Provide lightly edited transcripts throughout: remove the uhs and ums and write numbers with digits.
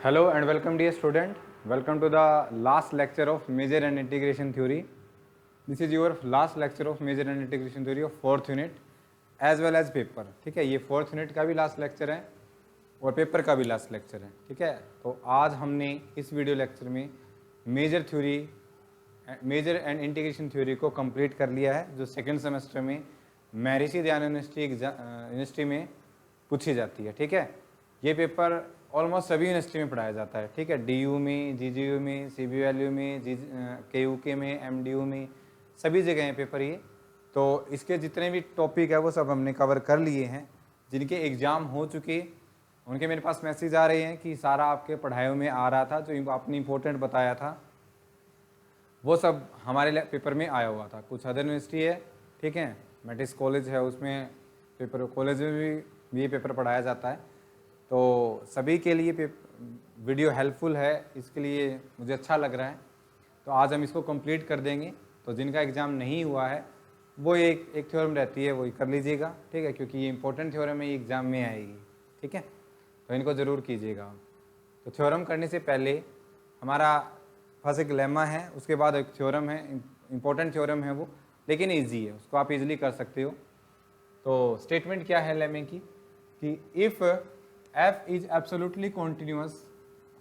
Hello and welcome dear student. Welcome to the last lecture of Measure and Integration Theory. This is your last lecture of Measure and Integration Theory of 4th unit as well as paper. ठीक है, ये 4th unit का भी last lecture है और paper का भी last lecture है. ठीक है, तो आज हमने इस वीडियो लेक्चर में मेजर एंड इंटीग्रेशन थ्योरी को कंप्लीट कर लिया है, जो सेकेंड सेमेस्टर में महर्षि दयानंद यूनिवर्सिटी में पूछी जाती है. ठीक है, ये पेपर ऑलमोस्ट सभी यूनिवर्सिटी में पढ़ाया जाता है. ठीक है, DU में, GGU में, CBVLU में, KUK में, MDU में, सभी जगह हैं पेपर ये. तो इसके जितने भी टॉपिक है वो सब हमने कवर कर लिए हैं. जिनके एग्ज़ाम हो चुके उनके मेरे पास मैसेज आ रहे हैं कि सारा आपके पढ़ाइयों में आ रहा था, जो आपने इंपॉर्टेंट बताया था वो सब हमारे पेपर में आया हुआ था. कुछ अदर यूनिवर्सिटी है, ठीक है, मेडिस कॉलेज है, उसमें पेपर, कॉलेज में भी ये पेपर पढ़ाया जाता है. तो सभी के लिए वीडियो हेल्पफुल है, इसके लिए मुझे अच्छा लग रहा है. तो आज हम इसको कंप्लीट कर देंगे. तो जिनका एग्ज़ाम नहीं हुआ है वो एक थ्योरम रहती है, वो कर लीजिएगा. ठीक है, क्योंकि ये इंपॉर्टेंट थ्योरम है, ये एग्ज़ाम में आएगी. ठीक है, तो इनको ज़रूर कीजिएगा. तो थ्योरम करने से पहले हमारा फर्स्ट एक लेमा है, उसके बाद एक थ्योरम है, इंपॉर्टेंट थ्योरम है वो, लेकिन ईजी है, उसको आप इजीली कर सकते हो. तो स्टेटमेंट क्या है लेमे की कि if f is absolutely continuous,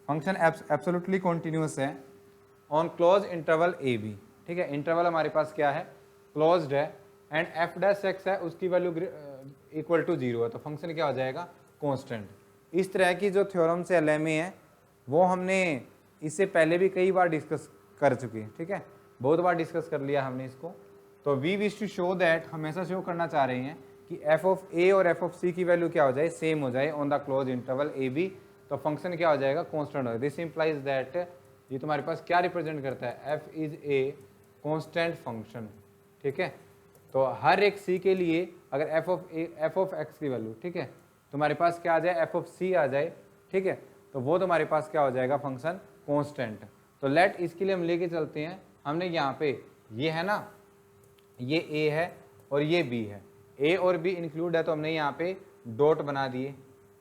function absolutely continuous है on closed interval A B. ठीक है, इंटरवल हमारे पास क्या है, क्लोज्ड है, एंड एफ डैश एक्स है, उसकी वैल्यू इक्वल टू 0 है, तो फंक्शन क्या हो जाएगा, कांस्टेंट. इस तरह की जो थ्योरम से लेमे है वो हमने इससे पहले भी कई बार डिस्कस कर चुके हैं. ठीक है, बहुत बार डिस्कस कर लिया हमने इसको. तो we wish to show that, हम ऐसा शो करना चाह रहे हैं कि एफ ऑफ ए और एफ ऑफ सी की वैल्यू क्या हो जाए, सेम हो जाए on the close interval A b. तो फंक्शन क्या हो जाएगा, कांस्टेंट हो जाए. दिस इंप्लाइज दैट, ये तुम्हारे पास क्या रिप्रेजेंट करता है, F is a constant function. ठीक है, तो हर एक सी के लिए अगर एफ ऑफ एक्स की वैल्यू, ठीक है, तुम्हारे पास क्या आ जाए, एफ ऑफ सी आ जाए. ठीक है, तो वो तुम्हारे पास क्या हो जाएगा, फंक्शन कांस्टेंट. तो लेट इसके लिए हम लेके चलते हैं. हमने यहाँ पे ये है ना, ये ए है और ये बी है, ए और बी इंक्लूड है, तो हमने यहाँ पे डॉट बना दिए.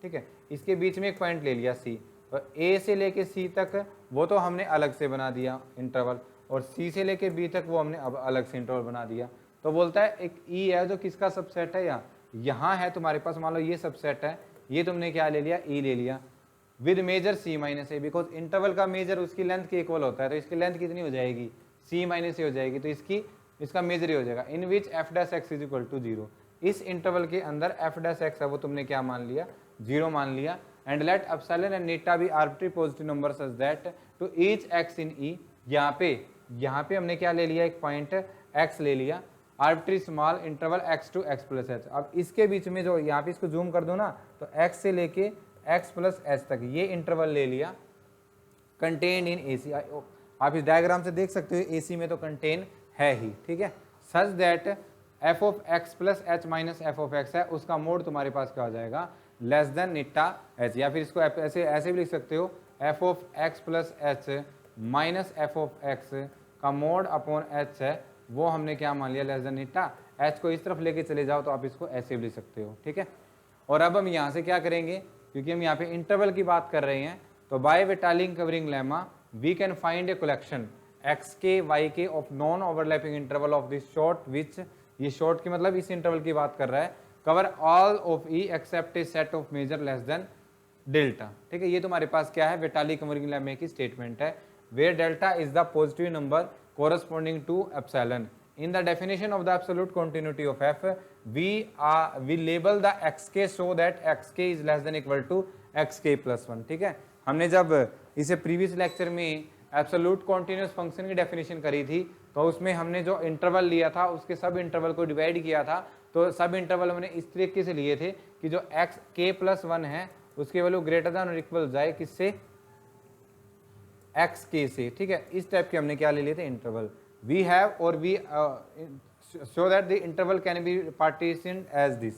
ठीक है, इसके बीच में एक पॉइंट ले लिया सी, और ए से लेके सी तक वो तो हमने अलग से बना दिया इंटरवल, और सी से लेके बी तक वो हमने अब अलग से इंटरवल बना दिया. तो बोलता है एक ई है जो किसका सबसेट है, यहाँ है तुम्हारे पास, मान लो ये सबसेट है, ये तुमने क्या ले लिया, ई ले लिया, with measure c minus a, because interval का मेजर उसकी लेंथ के इक्वल होता है, तो इसकी लेंथ कितनी हो जाएगी, सी माइनस ए हो जाएगी, तो इसका मेजर ही हो जाएगा. In which F dash X is equal to 0. इस इंटरवल के अंदर एफ डैश एक्स है वो तुमने क्या मान लिया, 0 मान लिया. And let epsilon and eta be arbitrary positive number such that to each X in E. यहाँ पे हमने क्या ले लिया, एक पॉइंट एक्स ले लिया, arbitrary small interval x to x plus h. अब इसके बीच में जो यहाँ पे इसको जूम कर दो ना, तो एक्स से लेके एक्स प्लस एच तक ये इंटरवल ले लिया, कंटेन इन ए सी. आप इस डायग्राम से देख सकते हो ए सी में तो कंटेन है ही. ठीक है, such that F of x plus H minus F of x है, उसका मोड तुम्हारे पास क्या हो जाएगा, लेस देन नीटा एच. या फिर इसको ऐसे भी लिख सकते हो, F of x plus H minus F of x का मोड अपॉन एच है, वो हमने क्या मान लिया, लेस देन नीटा एच. को इस तरफ लेके चले जाओ तो आप इसको ऐसे भी लिख सकते हो. ठीक है, और अब हम यहाँ से क्या करेंगे, क्योंकि हम यहाँ पे इंटरवल की बात कर रहे हैं, तो by Vitali covering lemma we can find a collection X K Y K of non overlapping interval of this sort which, ये शॉर्ट की मतलब इस इंटरवल की बात कर रहा है, cover all of E except a set of measure less than delta. ठीक है, ये तुम्हारे पास क्या है, वेटाली कवरिंग लेमा की स्टेटमेंट है, where delta is the positive number corresponding to epsilon. In the definition of the absolute continuity of f, we label the xk so that xk is less than equal to xk plus 1. ठीक है, हमने जब इसे previous lecture में absolute continuous function की definition करी थी, तो उसमें हमने जो इंटरवल लिया था उसके सब इंटरवल को डिवाइड किया था. तो सब इंटरवल हमने इस तरीके से लिए थे कि जो एक्स के प्लस 1 है उसकी वैल्यू ग्रेटर दैन और इक्वल जाए किससे, एक्स के से. ठीक है, इस टाइप के हमने क्या ले लिए थे, interval. We have or we show that the interval can be partitioned as this.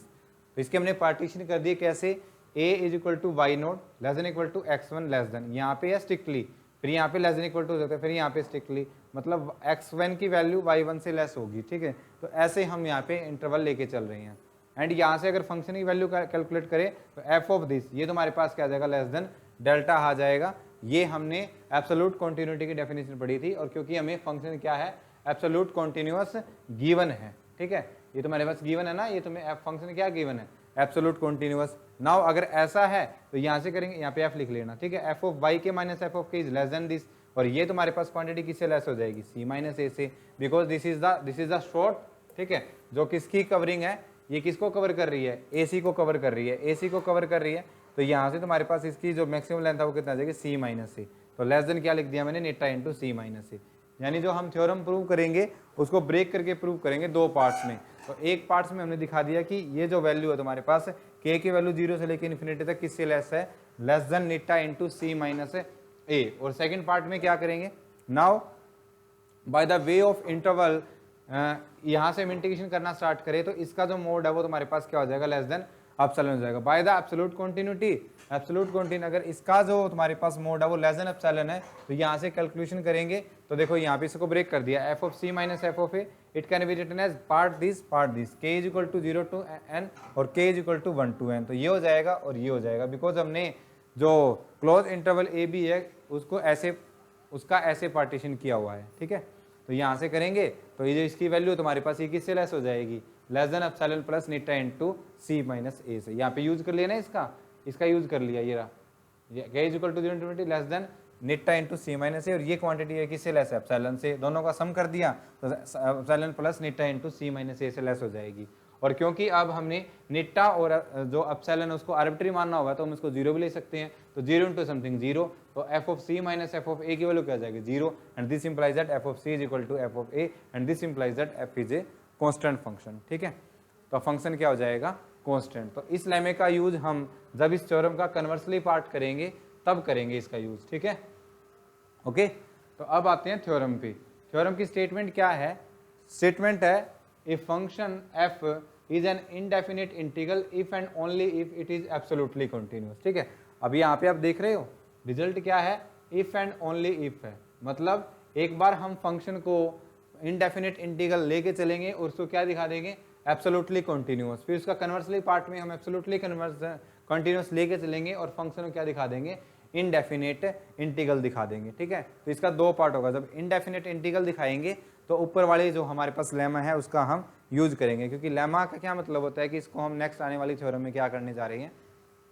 तो इसके हमने पार्टीशन कर दिए कैसे, a is equal to y not less than equal to x1 less than, यहाँ पे है स्ट्रिक्टली, फिर यहाँ पे लेस देन इक्वल टू हो जाता है, फिर यहाँ पे स्ट्रिक्टली, मतलब x1 की वैल्यू y1 से लेस होगी. ठीक है, तो ऐसे हम यहाँ पे इंटरवल लेके चल रहे हैं. एंड यहाँ से अगर फंक्शन की वैल्यू कैलकुलेट करें तो एफ ऑफ दिस, ये तुम्हारे पास क्या आ जाएगा, लेस देन डेल्टा आ जाएगा। ये हमने एब्सोल्यूट कॉन्टिन्यूटी की डेफिनेशन पढ़ी थी, और क्योंकि हमें फंक्शन क्या है, एब्सोल्यूट कॉन्टिन्यूअस गिवन है, ठीक है, ये तुम्हारे पास गिवन है ना, ये तुम्हें फंक्शन क्या गिवन है, एब्सोल्यूट कॉन्टिन्यूअस। नाउ अगर ऐसा है तो यहाँ से करेंगे, यहाँ पे एफ लिख लेना, ठीक है, एफ ऑफ वाई के माइनस एफ ऑफ के इज लेस देन दिस, और ये तुम्हारे पास क्वांटिटी किससे लेस हो जाएगी, सी माइनस ए से, because this is the short, ठीक है, जो किसकी कवरिंग है, ये किसको कवर कर रही है, ए सी को कवर कर रही है, ए सी को कवर कर रही है, तो यहाँ से तुम्हारे पास इसकी जो मैक्सिमम लेंथ है वो कितना आ जाएगी, सी माइनस सी, तो लेस देन क्या लिख दिया मैंने, नेटा इंटू सी माइनस सी। यानी जो हम थ्योरम प्रूव करेंगे उसको ब्रेक करके प्रूव करेंगे दो पार्ट्स में। तो एक पार्ट्स में हमने दिखा दिया कि ये जो वैल्यू है तुम्हारे पास के की वैल्यू 0 से लेकर इन्फिनिटी तक किससे लेस है, लेस देन नेटा इंटू सी माइनस ए। और सेकंड पार्ट में क्या करेंगे, now by the way of interval, यहाँ से हम इंटीग्रेशन करना स्टार्ट करें तो इसका जो मोड है वो तुम्हारे पास क्या हो जाएगा, लेस देन एप्सिलॉन हो जाएगा। By the absolute continuity, absolute continue अगर इसका जो तुम्हारे पास मोड है वो लेस देन एप्सिलॉन है, तो यहाँ से कैलकुलेशन करेंगे तो देखो यहाँ पे इसको ब्रेक कर दिया, F of C minus F of A, it can be written as part this K is equal to 0 to N और K is equal to 1 to N. तो ये हो जाएगा और ये हो जाएगा, बिकॉज हमने जो क्लोज इंटरवल ए बी है उसको ऐसे, उसका ऐसे पार्टीशन किया हुआ है, ठीक है। तो यहाँ से करेंगे तो ये जो इसकी वैल्यू तुम्हारे पास ये किससे लेस हो जाएगी, लेस देन एप्सिलॉन प्लस नेटा इनटू सी माइनस ए से। यहाँ पे यूज कर लिया ना, इसका यूज कर लिया, ये रहा, k is equal to 0 to less than eta into c minus a, और ये क्वांटिटी है किससे लेस है, एप्सिलॉन से। दोनों का सम कर दिया तो एप्सिलॉन प्लस नेटा इनटू सी माइनस ए से लेस हो जाएगी। और क्योंकि अब हमने नेटा और जो एप्सिलॉन है उसको आर्बिट्री मानना होगा तो हम इसको 0 भी ले सकते हैं, तो 0 इंटू समथिंग 0, तो F of C minus F of A की वैल्यू क्या आ जाएगी, 0, and this implies that F of C is equal to F of A, and this implies that F is a constant function, ठीक है। तो function क्या हो जाएगा, कांस्टेंट। तो इस लेमे का यूज हम जब इस थ्योरम का कन्वर्सली पार्ट करेंगे तब करेंगे इसका यूज, ठीक है, ओके। तो अब आते हैं थ्योरम पे। थ्योरम की स्टेटमेंट क्या है, स्टेटमेंट है if function F is an indefinite integral if and only if it is absolutely continuous, ठीक है। अभी यहाँ पे आप देख रहे हो रिजल्ट क्या है, इफ एंड ओनली इफ है, मतलब एक बार हम फंक्शन को इनडेफिनिट इंटीग्रल लेके चलेंगे और उसको क्या दिखा देंगे, एब्सोल्युटली कंटिन्यूअस, फिर उसका कन्वर्सली पार्ट में हम एब्सोल्युटली कंटिन्यूअस लेके चलेंगे और फंक्शन को क्या दिखा देंगे, इनडेफिनेट इंटीग्रल दिखा देंगे, ठीक है। तो इसका दो पार्ट होगा, जब इनडेफिनेट इंटीग्रल दिखाएंगे तो ऊपर वाले जो हमारे पास लेमा है उसका हम यूज करेंगे, क्योंकि लेमा का क्या मतलब होता है कि इसको हम नेक्स्ट आने वाली थ्योरम में क्या करने जा रहे हैं,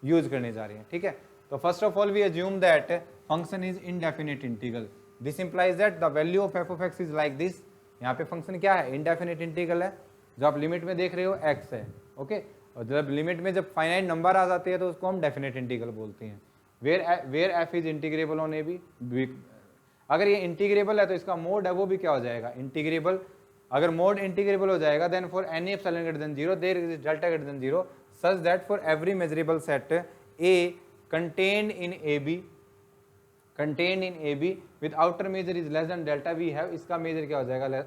यूज करने जा रहे हैं, ठीक है। तो first of all we assume that function is indefinite integral, this implies that the value of F of x is like this. यहाँ पे फंक्शन क्या है, इनडेफिनेट इंटीग्रल है, जो आप लिमिट में देख रहे हो एक्स है, ओके। और जब लिमिट में जब फाइनाइट नंबर आ जाते हैं तो उसको हम डेफिनेट इंटीग्रल बोलते हैं। Where f is integrable on a b, अगर ये इंटीग्रेबल है तो इसका मोड है वो भी क्या हो जाएगा, इंटीग्रेबल। अगर मोड इंटीग्रेबल हो जाएगा then for any epsilon greater than 0 there is delta greater than 0 such that for every measurable set A contained in a b with outer measure is less than delta we have, इसका measure क्या हो जाएगा,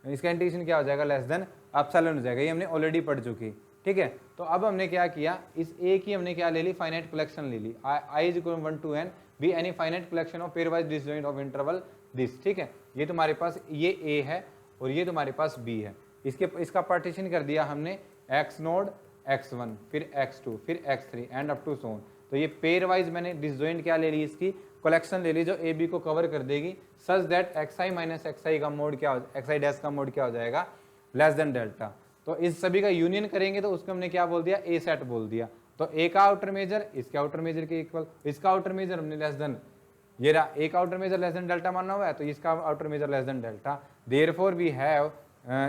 इसका integration क्या हो जाएगा, less than epsilon हो जाएगा। ये हमने ऑलरेडी पढ़ चुकी, ठीक है। तो अब हमने क्या किया, इस ए की हमने क्या ले ली, फाइनाइट कलेक्शन ले ली, I is equal 1 to N B any finite collection of pairwise disjoint of interval this, ठीक है। ये तुम्हारे पास ये ए है और ये तुम्हारे पास बी है, इसका पार्टीशन कर दिया हमने x नोड x1 फिर x2 फिर x3 and up to so on. तो ये पेयर वाइज मैंने डिसजॉइंट क्या ले ली, इसकी कलेक्शन ले ली जो ए बी को कवर कर देगी, such that xi minus xi का मोड क्या हो, xi डैश का मोड क्या हो जाएगा, लेस देन डेल्टा। तो इस सभी का यूनियन करेंगे तो उसको हमने क्या बोल दिया, ए सेट बोल दिया। तो ए का आउटर मेजर इसके आउटर मेजर के इक्वल, इसका आउटर मेजर हमने लेस देन, ये रहा ए का outer measure less than delta माना हुआ है तो इसका outer measure less than delta, therefore we have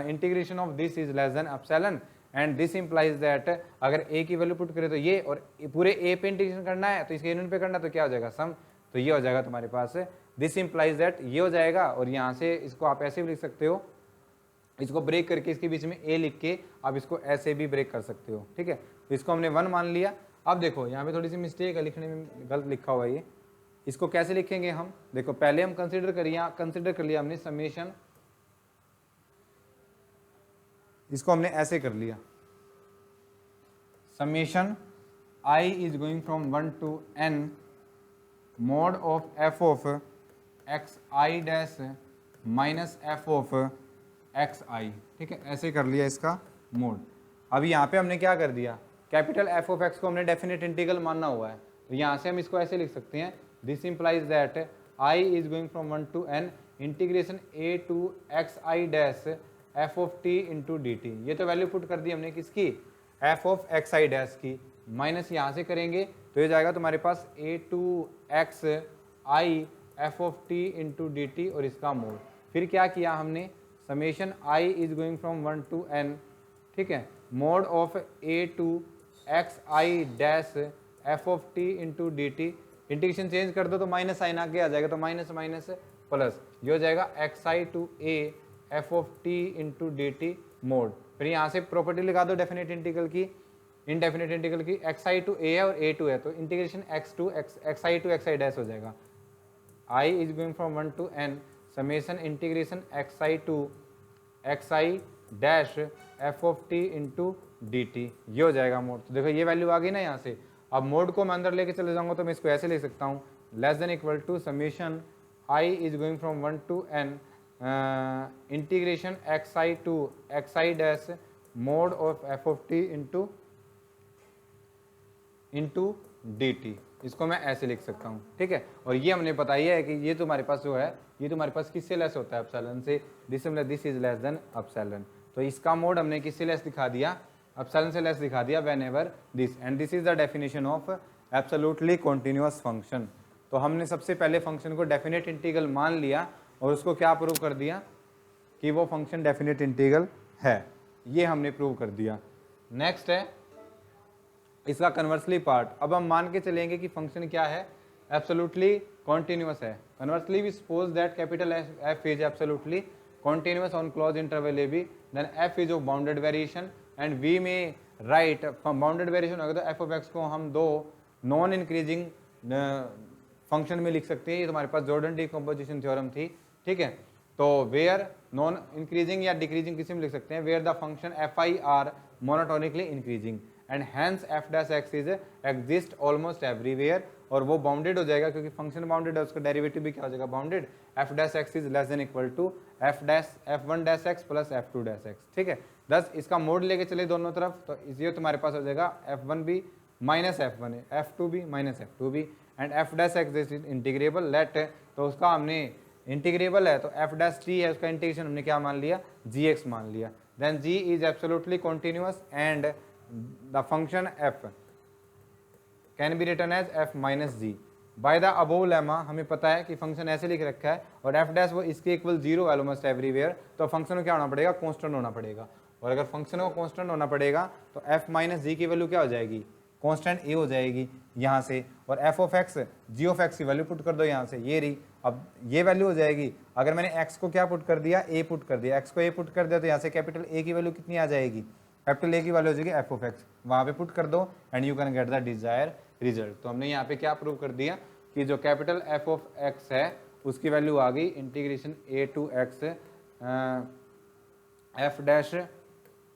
integration of this is less than epsilon and this implies that अगर ए की वैल्यू पुट करें तो ये, और पूरे ए पे इंटीग्रेशन करना है तो इसके यूनियन पे करना, तो क्या हो जाएगा, सम। तो ये हो जाएगा तुम्हारे पास, दिस इंप्लाइज दैट ये हो जाएगा, और यहाँ से इसको आप ऐसे भी लिख सकते हो, इसको ब्रेक करके इसके बीच में ए लिख के आप इसको ऐसे भी ब्रेक कर सकते हो, ठीक है। तो इसको हमने 1 मान लिया। अब देखो यहाँ पे थोड़ी सी मिस्टेक है, लिखने में गलत लिखा हुआ है ये, इसको कैसे लिखेंगे हम, देखो पहले हम कंसीडर कर लिया हमने समेशन, इसको हमने ऐसे कर लिया, summation I is going from 1 to N mod of F of X I dash minus F of X I, ठीक है, ऐसे कर लिया इसका मोड। अभी यहाँ पे हमने क्या कर दिया, कैपिटल एफ ऑफ एक्स को हमने डेफिनेट इंटीग्रल मानना हुआ है, तो यहाँ से हम इसको ऐसे लिख सकते हैं, this implies that I is going from 1 to n integration a to xi dash f of t into D t. ये तो वैल्यू पुट कर दी हमने किसकी, f ऑफ xi डैश की, माइनस यहाँ से करेंगे तो ये जाएगा तुम्हारे पास a to xi f of t into D T और इसका मोड। फिर क्या किया हमने, summation i is going from 1 to n, ठीक है, mode of a to xi dash f of t into D T, integration change कर दो तो माइनस साइन आगे आ जाएगा, तो माइनस माइनस प्लस, ये हो जाएगा xi to a f of t into D t mod. फिर यहाँ से प्रॉपर्टी लगा दो डेफिनेट इंटीग्रल की, इनडेफिनेट इंटीग्रल की, xi टू a है और a टू है, तो integration xi to xi dash हो जाएगा, i is going from 1 to n summation integration xi to xi dash f of t into D t, ये हो जाएगा मोड। तो देखो ये वैल्यू आ गई ना यहाँ से। अब मोड को मैं अंदर लेके चले जाऊंगा तो मैं इसको ऐसे लिख सकता हूँ, less than equal to summation i is going from 1 to n integration xi to xi dash mod of f of t into D t, इसको मैं ऐसे लिख सकता हूँ, ठीक है। और ये हमने बताई है कि ये तुम्हारे पास जो है, ये तुम्हारे पास किससे लेस होता है, एप्सिलॉन से, this is less than epsilon. तो इसका मोड हमने किससे लेस दिखा दिया, एप्सिलॉन से लेस दिखा दिया, when ever this, and this is the definition of absolutely continuous function. तो हमने सबसे पहले फंक्शन को डेफिनेट इंटीग्रल मान लिया और उसको क्या प्रूव कर दिया कि वो फंक्शन डेफिनेट इंटीग्रल है, ये हमने प्रूव कर दिया। नेक्स्ट है इसका कन्वर्सली पार्ट। अब हम मान के चलेंगे कि फंक्शन क्या है, एब्सोल्युटली कॉन्टिन्यूअस है। Conversely we suppose that capital F is absolutely continuous on closed interval AB, then f is of bounded variation and we may write bounded variation होगा तो f of x को हम दो non increasing function में लिख सकते हैं। ये तुम्हारे पास जॉर्डन डिकम्पोजिशन थ्योरम थी, ठीक है। तो वेयर नॉन इंक्रीजिंग या डिक्रीजिंग किसी में लिख सकते हैं, where the function F I are monotonically increasing and hence F dash X is exist almost everywhere, और वो बाउंडेड हो जाएगा क्योंकि फंक्शन बाउंडेड है, उसका डेरिवेटिव भी क्या हो जाएगा, bounded. F dash X is less than equal to F one dash X plus F two dash X, ठीक है। दस इसका मोड लेके चले दोनों तरफ, तो ये तुम्हारे पास हो जाएगा एफ वन भी माइनस एफ वन है, एफ टू भी माइनस एफ टू भी, and F dash X is integrable let, तो उसका हमने इंटीग्रेबल है तो एफ डैश टी है, उसका इंटीग्रेशन हमने क्या मान लिया, जी एक्स मान लिया। Then G is absolutely continuous and the function F can be written as F minus G. By the above lemma हमें पता है कि फंक्शन ऐसे लिख रखा है और एफ डैश वो इसके इक्वल जीरो ऑलमोस्ट एवरीवेयर, तो फंक्शन को क्या होना पड़ेगा, कांस्टेंट होना पड़ेगा। और अगर फंक्शन को कांस्टेंट होना पड़ेगा तो एफ माइनस जी की वैल्यू क्या हो जाएगी, कांस्टेंट ए हो जाएगी यहाँ से, और F of X G of X की वैल्यू पुट कर दो यहाँ से, ये रही। अब ये वैल्यू हो जाएगी, अगर मैंने एक्स को क्या पुट कर दिया, ए पुट कर दिया, एक्स को ए पुट कर दिया तो यहाँ से कैपिटल ए की वैल्यू कितनी आ जाएगी, कैपिटल ए की वैल्यू हो जाएगी एफ ऑफ एक्स, वहाँ पे पुट कर दो and you can get the desire result. तो हमने यहाँ पे क्या प्रूव कर दिया कि जो कैपिटल एफ ऑफ एक्स है उसकी वैल्यू आ गई integration A to X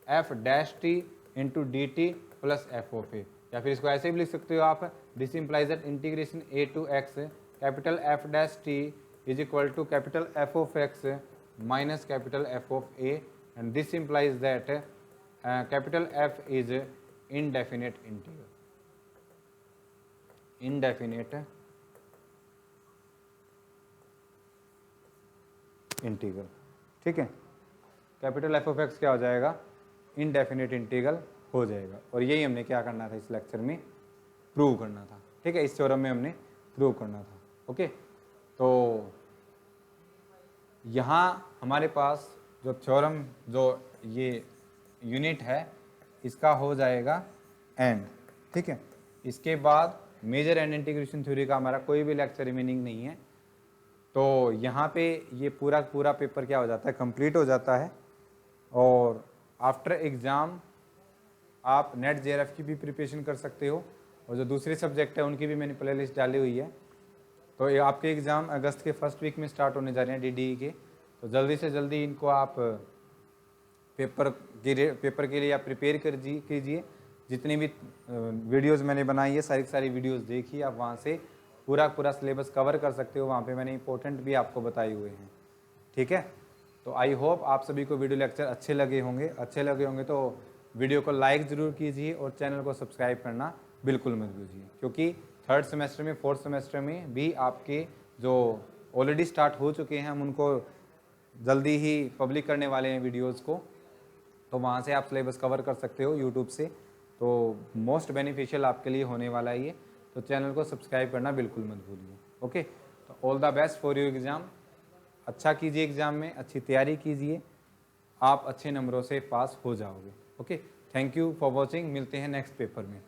F dash T into D T plus F of A, या फिर इसको ऐसे भी लिख सकते हो आप, this implies that integration A to X capital F dash T is equal to capital F of X minus capital F of A, and this implies that capital F is indefinite integral, indefinite integral, ठीक है। Capital F of x क्या हो जाएगा, indefinite integral हो जाएगा। और यही हमने क्या करना था इस लेक्चर में, प्रूव करना था, ठीक है। इस थ्योरम में हमने प्रूव करना था, ओके। तो यहाँ हमारे पास जो थ्योरम, जो ये यूनिट है इसका हो जाएगा एंड, ठीक है। इसके बाद मेजर एंड इंटीग्रेशन थ्योरी का हमारा कोई भी लेक्चर रिमेनिंग नहीं है। तो यहाँ पे ये पूरा पेपर क्या हो जाता है, कंप्लीट हो जाता है। और आफ्टर एग्ज़ाम आप नेट जेआरएफ की भी प्रिपरेशन कर सकते हो, और जो दूसरे सब्जेक्ट है उनकी भी मैंने प्ले लिस्ट डाली हुई है। तो ये आपके एग्ज़ाम अगस्त के फर्स्ट वीक में स्टार्ट होने जा रहे हैं डीडीई के, तो जल्दी से जल्दी इनको आप पेपर के लिए आप प्रिपेयर कीजिए। जितनी भी वीडियोस मैंने बनाई है सारी वीडियोस देखिए, आप वहाँ से पूरा सिलेबस कवर कर सकते हो। वहाँ पे मैंने इंपॉर्टेंट भी आपको बताए हुए हैं, ठीक है। तो आई होप आप सभी को वीडियो लेक्चर अच्छे लगे होंगे तो वीडियो को लाइक ज़रूर कीजिए और चैनल को सब्सक्राइब करना बिल्कुल मत भूलिए, क्योंकि थर्ड सेमेस्टर में, फोर्थ सेमेस्टर में भी आपके जो ऑलरेडी स्टार्ट हो चुके हैं हम उनको जल्दी ही पब्लिक करने वाले हैं वीडियोस को, तो वहाँ से आप सिलेबस कवर कर सकते हो यूट्यूब से। तो मोस्ट बेनिफिशियल आपके लिए होने वाला है ये, तो चैनल को सब्सक्राइब करना बिल्कुल मत भूलिए। ओके, तो all the best for your exam. अच्छा कीजिए एग्ज़ाम में, अच्छी तैयारी कीजिए, आप अच्छे नंबरों से पास हो जाओगे। Okay, thank you for watching, मिलते हैं नेक्स्ट पेपर में।